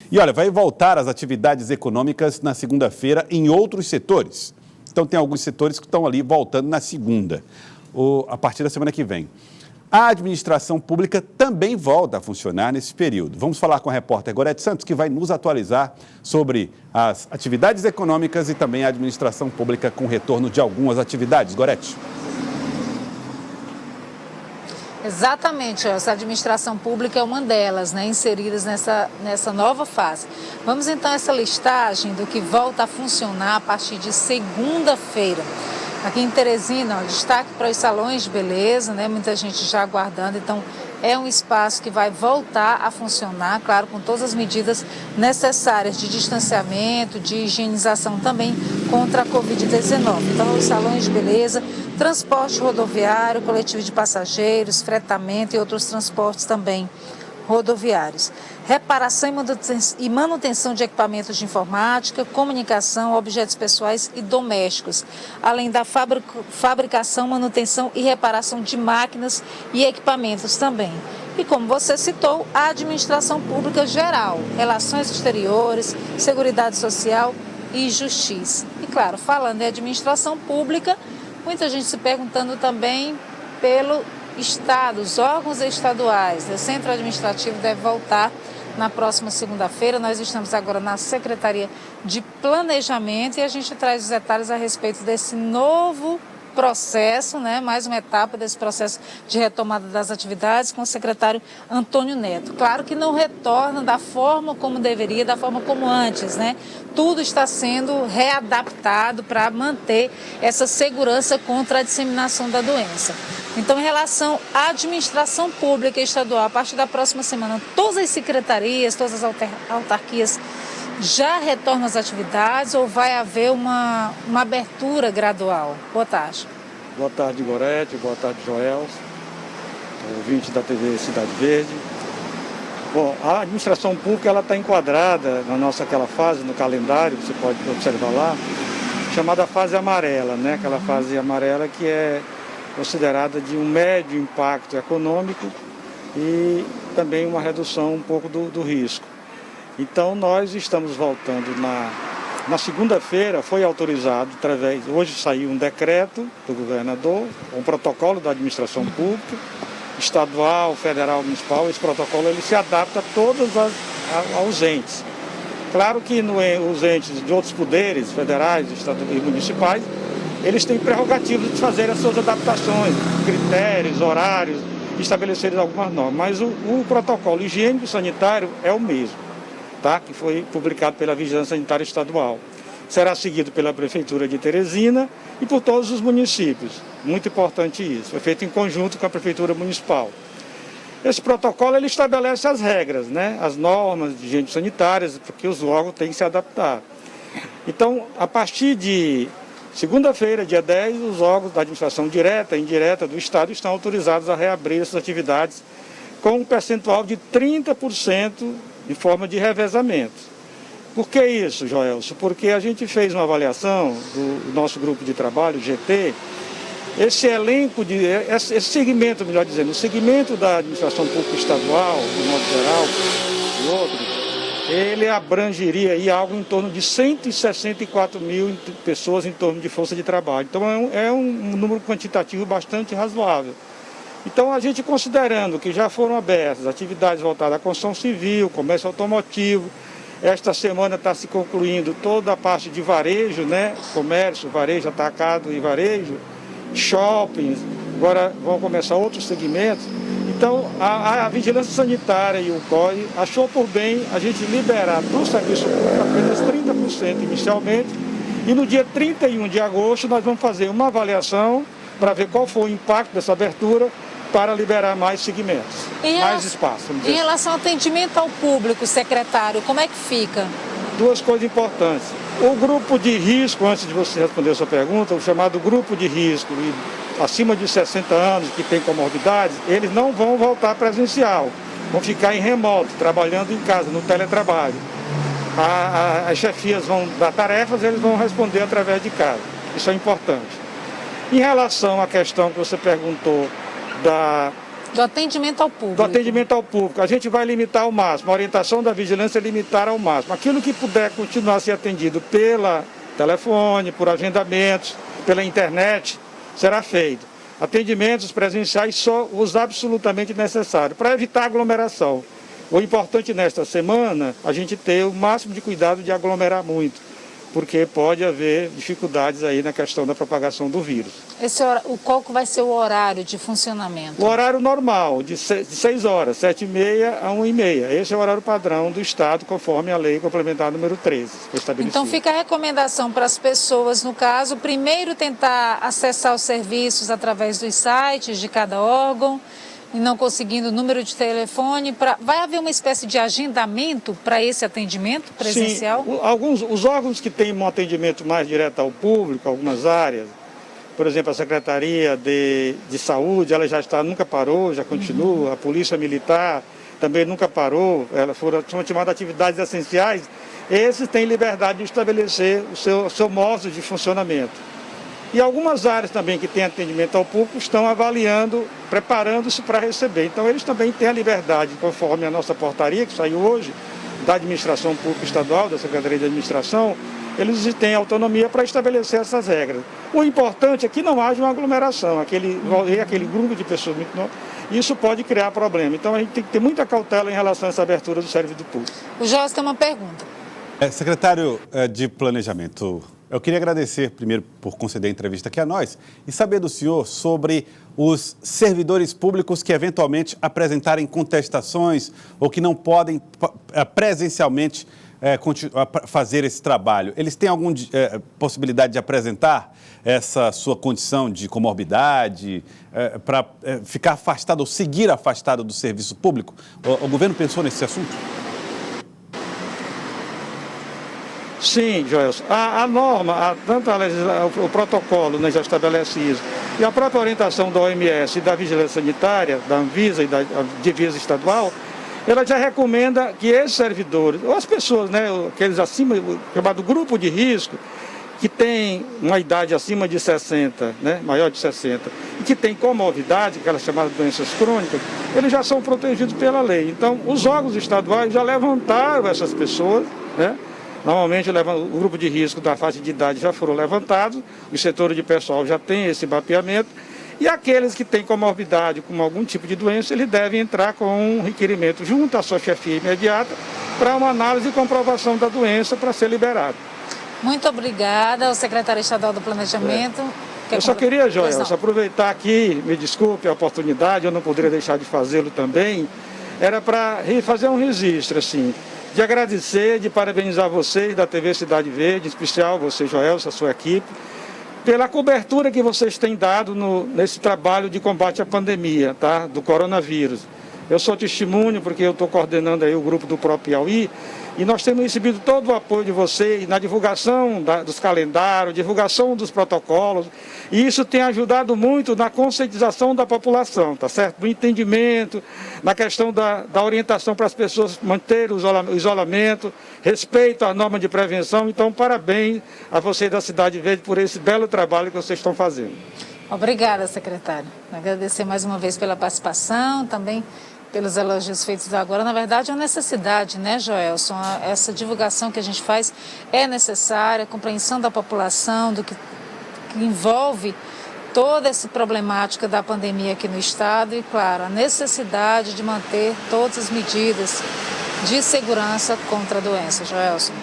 E olha, vai voltar as atividades econômicas na segunda-feira em outros setores. Então tem alguns setores que estão ali voltando na segunda, a partir da semana que vem. A administração pública também volta a funcionar nesse período. Vamos falar com a repórter Gorete Santos, que vai nos atualizar sobre as atividades econômicas e também a administração pública com retorno de algumas atividades. Gorete. Exatamente, essa administração pública é uma delas, inseridas nessa nova fase. Vamos então a essa listagem do que volta a funcionar a partir de segunda-feira. Aqui em Teresina, destaque para os salões de beleza, muita gente já aguardando, então é um espaço que vai voltar a funcionar, claro, com todas as medidas necessárias de distanciamento, de higienização também contra a Covid-19. Então, os salões de beleza, transporte rodoviário, coletivo de passageiros, fretamento e outros transportes também rodoviários. Reparação e manutenção de equipamentos de informática, comunicação, objetos pessoais e domésticos, além da fabricação, manutenção e reparação de máquinas e equipamentos também. E como você citou, a administração pública geral, relações exteriores, seguridade social e justiça. E claro, falando em administração pública, muita gente se perguntando também pelo Estado, os órgãos estaduais. O centro administrativo deve voltar na próxima segunda-feira. Nós estamos agora na Secretaria de Planejamento e a gente traz os detalhes a respeito desse novo processo, mais uma etapa desse processo de retomada das atividades com o secretário Antônio Neto. Claro que não retorna da forma como deveria, da forma como antes, Tudo está sendo readaptado para manter essa segurança contra a disseminação da doença. Então, em relação à administração pública estadual, a partir da próxima semana, todas as secretarias, todas as autarquias já retornam às atividades ou vai haver uma abertura gradual? Boa tarde. Boa tarde, Gorete. Boa tarde, Joel, ouvinte da TV Cidade Verde. Bom, a administração pública está enquadrada na nossa aquela fase, no calendário, você pode observar lá, chamada fase amarela, Aquela fase amarela que é considerada de um médio impacto econômico e também uma redução um pouco do risco. Então, nós estamos voltando na segunda-feira, foi autorizado, hoje saiu um decreto do governador, um protocolo da administração pública, estadual, federal, municipal. Esse protocolo ele se adapta a todos aos entes. Claro que os entes de outros poderes, federais, estaduais e municipais, eles têm prerrogativas de fazer as suas adaptações, critérios, horários, estabelecer algumas normas. Mas o protocolo higiênico-sanitário é o mesmo. Que foi publicado pela Vigilância Sanitária Estadual. Será seguido pela Prefeitura de Teresina e por todos os municípios. Muito importante isso. Foi feito em conjunto com a Prefeitura Municipal. Esse protocolo ele estabelece as regras, as normas de higiene sanitárias, porque os órgãos têm que se adaptar. Então, a partir de segunda-feira, dia 10, os órgãos da administração direta e indireta do Estado estão autorizados a reabrir essas atividades com um percentual de 30% de forma de revezamento. Por que isso, Joelson? Porque a gente fez uma avaliação do nosso grupo de trabalho, GT, esse segmento, melhor dizendo, o segmento da administração pública estadual, de modo geral, e outros, ele abrangeria aí algo em torno de 164 mil pessoas em torno de força de trabalho. Então é um número quantitativo bastante razoável. Então, a gente considerando que já foram abertas atividades voltadas à construção civil, comércio automotivo, esta semana está se concluindo toda a parte de varejo, comércio, varejo, atacado e varejo, shoppings, agora vão começar outros segmentos. Então, a Vigilância Sanitária e o COI achou por bem a gente liberar para o serviço público apenas 30% inicialmente e no dia 31 de agosto nós vamos fazer uma avaliação para ver qual foi o impacto dessa abertura para liberar mais segmentos, mais espaço. Em relação ao atendimento ao público, secretário, como é que fica? Duas coisas importantes. O grupo de risco, antes de você responder a sua pergunta, o chamado grupo de risco, acima de 60 anos, que tem comorbidades, eles não vão voltar presencial, vão ficar em remoto, trabalhando em casa, no teletrabalho. As chefias vão dar tarefas, eles vão responder através de casa. Isso é importante. Em relação à questão que você perguntou Do atendimento ao público. Do atendimento ao público. A gente vai limitar ao máximo. A orientação da vigilância é limitar ao máximo. Aquilo que puder continuar a ser atendido pela telefone, por agendamentos, pela internet, será feito. Atendimentos presenciais só os absolutamente necessários, para evitar aglomeração. O importante nesta semana, a gente ter o máximo de cuidado de aglomerar muito, porque pode haver dificuldades aí na questão da propagação do vírus. Qual vai ser o horário de funcionamento? O horário normal, de 6 horas, 7h30 a 1h30. Esse é o horário padrão do Estado, conforme a lei complementar número 13, que foi estabelecida. Então fica a recomendação para as pessoas, no caso, primeiro tentar acessar os serviços através dos sites de cada órgão, e não conseguindo o número de telefone, vai haver uma espécie de agendamento para esse atendimento presencial? Sim, os órgãos que têm um atendimento mais direto ao público, algumas áreas, por exemplo, a Secretaria de Saúde, ela nunca parou, já continua, a Polícia Militar também nunca parou, são chamadas atividades essenciais, esses têm liberdade de estabelecer o seu modo de funcionamento. E algumas áreas também que têm atendimento ao público estão avaliando, preparando-se para receber. Então, eles também têm a liberdade, conforme a nossa portaria, que saiu hoje, da Administração Pública Estadual, da Secretaria de Administração, eles têm autonomia para estabelecer essas regras. O importante é que não haja uma aglomeração, aquele grupo de pessoas muito novo, isso pode criar problema. Então, a gente tem que ter muita cautela em relação a essa abertura do serviço público. O Jorge tem uma pergunta. Secretário de Planejamento, eu queria agradecer primeiro por conceder a entrevista aqui a nós e saber do senhor sobre os servidores públicos que eventualmente apresentarem contestações ou que não podem presencialmente fazer esse trabalho. Eles têm alguma possibilidade de apresentar essa sua condição de comorbidade para ficar afastado ou seguir afastado do serviço público? O governo pensou nesse assunto? Sim, Joelson. A norma, tanto o protocolo, né, já estabelece isso, e a própria orientação da OMS e da Vigilância Sanitária, da Anvisa e da Divisa Estadual, ela já recomenda que esses servidores, ou as pessoas, né, aqueles acima, chamado grupo de risco, que tem uma idade acima de 60, né, maior de 60, e que tem comorbidade, aquelas chamadas doenças crônicas, eles já são protegidos pela lei. Então, os órgãos estaduais já levantaram essas pessoas, né? Normalmente o grupo de risco da faixa de idade já foram levantados, os setores de pessoal já têm esse mapeamento, e aqueles que têm comorbidade com algum tipo de doença, eles devem entrar com um requerimento junto à sua chefia imediata para uma análise e comprovação da doença para ser liberado. Muito obrigada ao secretário estadual do Planejamento. Eu só queria, Joel, aproveitar aqui, me desculpe a oportunidade, eu não poderia deixar de fazê-lo também, era para fazer um registro, assim, de agradecer, de parabenizar vocês da TV Cidade Verde, em especial você, Joel, a sua equipe, pela cobertura que vocês têm dado nesse trabalho de combate à pandemia, tá? Do coronavírus. Eu sou testemunho porque eu estou coordenando aí o grupo do próprio Piauí e nós temos recebido todo o apoio de vocês na divulgação dos calendários, divulgação dos protocolos, e isso tem ajudado muito na conscientização da população, tá certo? No entendimento, na questão da orientação para as pessoas manterem o isolamento, respeito à norma de prevenção. Então, parabéns a vocês da Cidade Verde por esse belo trabalho que vocês estão fazendo. Obrigada, secretário. Agradecer mais uma vez pela participação, também pelos elogios feitos agora. Na verdade, é uma necessidade, né, Joelson? Essa divulgação que a gente faz é necessária, a compreensão da população, do que envolve toda essa problemática da pandemia aqui no estado e, claro, a necessidade de manter todas as medidas de segurança contra a doença, Joelson.